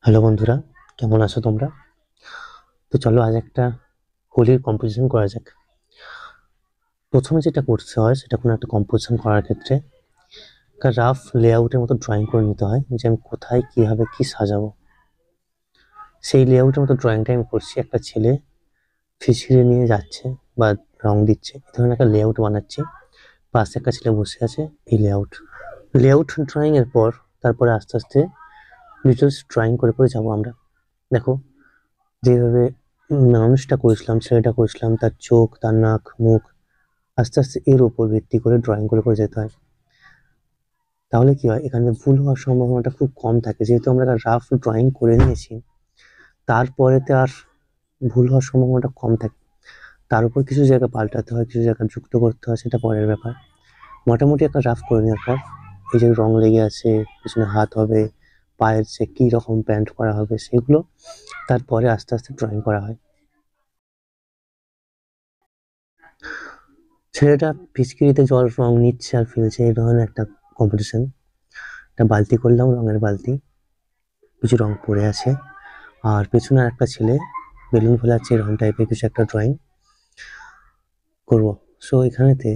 Hello বন্ধুরা, কেমন আছো তোমরা? তো চলো আজ একটা হোলির কম্পোজিশন করা যাক। প্রথমে যেটা করতে হয় সেটা কোনো একটা কম্পোজিশন করার ক্ষেত্রে একটা রাফ লেআউটের মতো ড্রয়িং করে নিতে হয়, যে আমি কোথায় কিভাবে কি সাজাবো। সেই লেআউটের মতো ড্রয়িংটা আমি করছি। একটা ছেলে ফিসকিরি নিয়ে যাচ্ছে বা রং দিচ্ছে, এই ধরনের একটা লেআউট বানাচ্ছি। পাশে একটা ছেলে বসে আছে। এই লেআউট ড্রয়িং এর পর তারপরে আস্তে আস্তে ডিটেলস ড্রয়িং করে করে যাবো আমরা। দেখো, যেভাবে মানুষটা করেছিলাম, ছেলেটা করেছিলাম, তার চোখ, তার নাক, মুখ, আস্তে আস্তে এর উপর ভিত্তি করে ড্রয়িং করে করে যেতে হয়। তাহলে কি হয়, এখানে ভুল হওয়ার সম্ভাবনাটা খুব কম থাকে। যেহেতু আমরা একটা রাফ ড্রয়িং করে নিয়েছি, তারপরেতে আর ভুল হওয়ার সম্ভাবনাটা কম থাকে। তার উপর কিছু জায়গা পাল্টাতে হয়, কিছু জায়গা যুক্ত করতে হয়, সেটা পরের ব্যাপার। মোটামুটি একটা রাফ করে নেওয়ার পর এই যে রং লেগে আছে, পিছনে হাত হবে, পায়ের যে কি রকম প্যান্ট করা হবে, সেগুলো তারপরে আস্তে আস্তে ড্রয়িং করা হয়। ছেলেটা পিচকিরিতে জল রং নিচ্ছে আর ফেলছে, এই ধরনের একটা কম্পিটিশন। একটা বালতি করলাম, রঙের বালতি, কিছু রং পড়ে আছে, আর পেছনে একটা ছেলে বেলুন ফোলাচ্ছে, এরকম টাইপের কিছু একটা ড্রয়িং করব। সো এখানেতে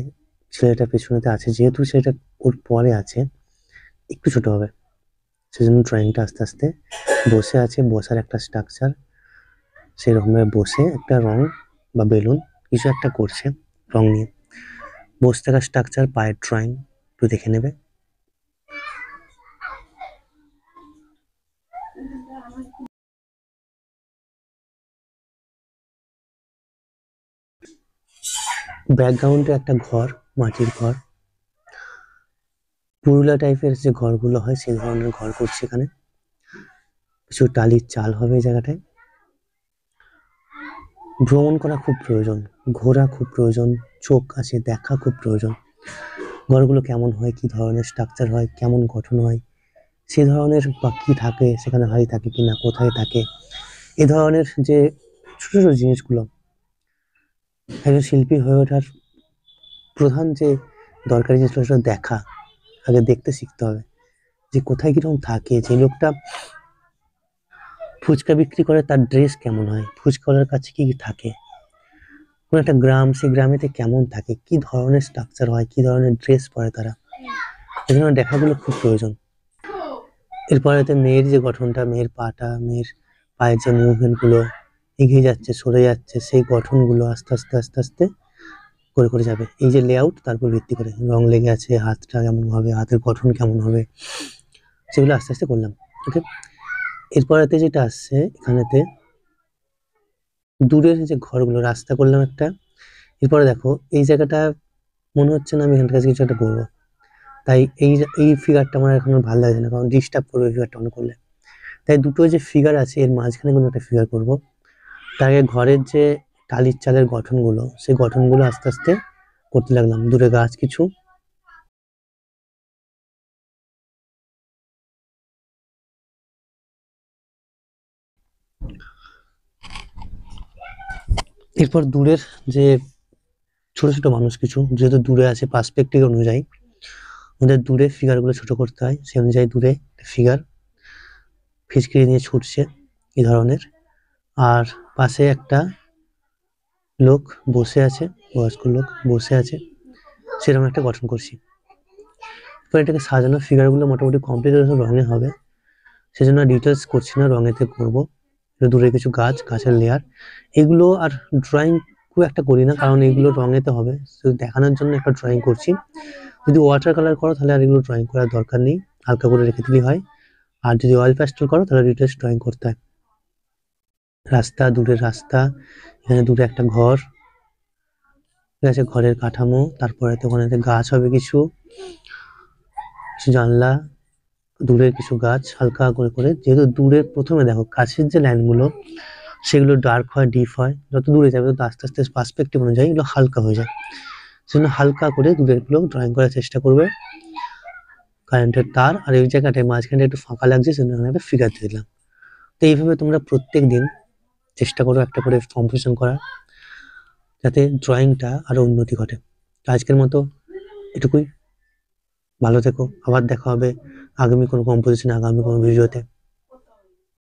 ছেলেটা পেছনেতে আছে, যেহেতু সেটা ওর পরে আছে, একটু ছোট হবে, সেজন্য ড্রয়িংটা আস্তে আস্তে বসে আছে, বসার একটা স্ট্রাকচার, সেরকম ভাবে বসে একটা রং বা বেলুন কিছু একটা করছে রং নিয়ে। বসে থাকা স্ট্রাকচার, পায়ের ড্রয়িং একটু দেখে নেবে। ব্যাকগ্রাউন্ডে একটা ঘর, মাটির ঘর, পুরুলিয়া টাইপের যে ঘরগুলো হয় সেই ধরনের ঘর করছে এখানে। কিছু টালির চাল হবে এই জায়গাটায়। ভ্রমণ করা খুব প্রয়োজন, ঘোরা খুব প্রয়োজন, চোখ আছে দেখা খুব প্রয়োজন। ঘরগুলো কেমন হয়, কি ধরনের স্ট্রাকচার হয়, কেমন গঠন হয়, সে ধরনের, বা কি থাকে সেখানে, হাড়ি থাকে কিনা, কোথায় থাকে, এ ধরনের যে ছোট ছোট জিনিসগুলো। একজন শিল্পী হয়ে ওঠার প্রধান যে দরকারি জিনিসগুলো সেটা দেখা, আগে দেখতে শিখতে হবে যে কোথায় কিরকম থাকে। যে লোকটা ফুচকা বিক্রি করে তার ড্রেস কেমন হয়, ফুচকাওয়ালার কাছে কি কি থাকে, কোন একটা গ্রাম, সেই গ্রামেতে কেমন থাকে, কি ধরনের স্ট্রাকচার হয়, কি ধরনের ড্রেস পরে তারা, এই ধরনের দেখাগুলো খুব প্রয়োজন। এরপরে মেয়ের যে গঠনটা, মেয়ের পাটা, মেয়ের পায়ের যে মুভমেন্ট গুলো, এগিয়ে যাচ্ছে সরে যাচ্ছে, সেই গঠনগুলো আস্তে আস্তে আস্তে আস্তে করে করে যাবে। এই যে লেআউট, তারপর ভিত্তি করে রং লেগে আছে, হাতটা কেমন হবে, হাতের গঠন কেমন হবে, সেগুলো আস্তে আস্তে করলাম। ওকে, এরপরেতে যেটা আসছে এখানেতে দূরের যে ঘরগুলো, রাস্তা করলাম একটা। এরপরে দেখো এই জায়গাটা মনে হচ্ছে না আমি এখান থেকে কিছু একটা করবো, তাই এই এই ফিগারটা আমার এখন আর ভালো লাগছে না, কারণ ডিস্টার্ব করবে ফিগারটা অন করলে। তাই দুটো যে ফিগার আছে এর মাঝখানে কোনো একটা ফিগার করব। তার আগে ঘরের যে টালির চালের গঠনগুলো, সেই গঠনগুলো আস্তে আস্তে করতে লাগলাম। দূরে গাছ কিছু, এরপর দূরের যে ছোট ছোট মানুষ কিছু, যেহেতু দূরে আছে পার্সপেক্টিভ অনুযায়ী ওদের দূরে ফিগার গুলো ছোট করতে হয়, সেই অনুযায়ী দূরে ফিগার ফিসকিরি নিয়ে ছুটছে এই ধরনের। আর পাশে একটা লোক বসে আছে, বয়স্ক লোক বসে আছে, সেরকম একটা গঠন করছি। এরপর এটাকে সাজানো, ফিগার গুলো মোটামুটি কমপ্লিট রঙে হবে, সেজন্য ডিটেলস করছি না, রঙেতে করবো। দূরে কিছু গাছ, গাছের লেয়ার, এগুলো আর ড্রয়িং খুব একটা করি না, কারণ এগুলো রঙেতে হবে, শুধু দেখানোর জন্য একটা ড্রয়িং করছি। যদি ওয়াটার কালার করো তাহলে আর এগুলো ড্রয়িং করার দরকার নেই, হালকা করে রেখে দিলেই হয়। আর যদি অয়েল প্যাস্টেল করো তাহলে ডিটেলস ড্রয়িং করতে হয়। রাস্তা, দূরের রাস্তা, এখানে দূরে একটা ঘর, ঠিক আছে, ঘরের কাঠামো, তারপরে তো ওখানে গাছ হবে কিছু, কিছু জানলা, দূরের কিছু গাছ, হালকা করে করে। যেহেতু দূরের প্রথমে দেখো কাছের যে লাইনগুলো সেগুলো ডার্ক হয়, ডিপ হয়, যত দূরে যাবে তত আস্তে আস্তে পার্সপেক্টিভ অনুযায়ী এগুলো হালকা হয়ে যায়, সেজন্য হালকা করে দূরের গুলো ড্রয়িং করার চেষ্টা করবে। কারেন্টের তার, আর এই জায়গাটায় মাঝখানে একটু ফাঁকা লাগছে, সেজন্য একটা ফিগার দিয়ে দিলাম। তো এইভাবে তোমরা প্রত্যেক দিন চেষ্টা করো একটা করে কম্পোজিশন করার, যাতে ড্রয়িংটা আরো উন্নতি ঘটে। তো আজকের মতো এটুকুই। ভালো থেকো, আবার দেখা হবে আগামী কোনো কম্পোজিশন, আগামী কোনো ভিডিওতে।